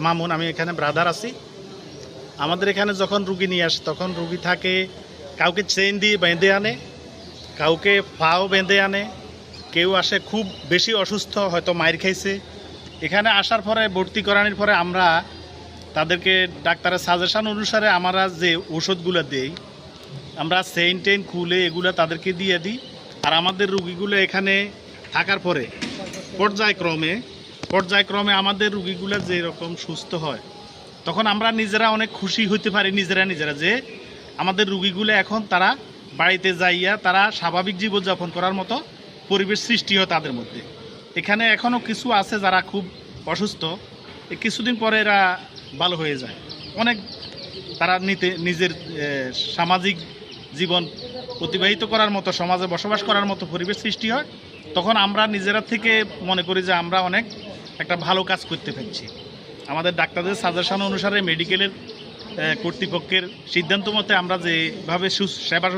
মামুন, আমি এখানে ব্রাদার আছি। আমাদের এখানে যখন রুগী নিয়ে আসে তখন রুগী থাকে, কাউকে চেইন দিয়ে বেঁধে আনে, কাউকে পাও বেঁধে আনে, কেউ আসে খুব বেশি অসুস্থ, হয়তো মাইর খাইছে। এখানে আসার পরে ভর্তি করানোর পরে আমরা তাদেরকে ডাক্তারের সাজেশন অনুসারে আমরা যে ওষুধগুলো দেই, আমরা চেইন টেইন খুলে এগুলো তাদেরকে দিয়ে দিই। আর আমাদের রুগীগুলো এখানে থাকার পরে পর্যায়ক্রমে আমাদের রুগীগুলো যেরকম সুস্থ হয়, তখন আমরা নিজেরা অনেক খুশি হইতে পারি নিজেরা যে আমাদের রুগীগুলো এখন তারা বাড়িতে যাইয়া তারা স্বাভাবিক জীবনযাপন করার মতো পরিবেশ সৃষ্টি হয় তাদের মধ্যে। এখানে এখনও কিছু আছে যারা খুব অসুস্থ, কিছুদিন পরে এরা ভালো হয়ে যায়। অনেক তারা নিজের সামাজিক জীবন অতিবাহিত করার মতো, সমাজে বসবাস করার মতো পরিবেশ সৃষ্টি হয়। তখন আমরা নিজেরা থেকে মনে করি যে আমরা অনেক একটা ভালো কাজ করতে পারছি। আমাদের ডাক্তারদের সাজেশন অনুসারে মেডিকেলের কর্তৃপক্ষের সিদ্ধান্ত মতে আমরা যেভাবে সেবা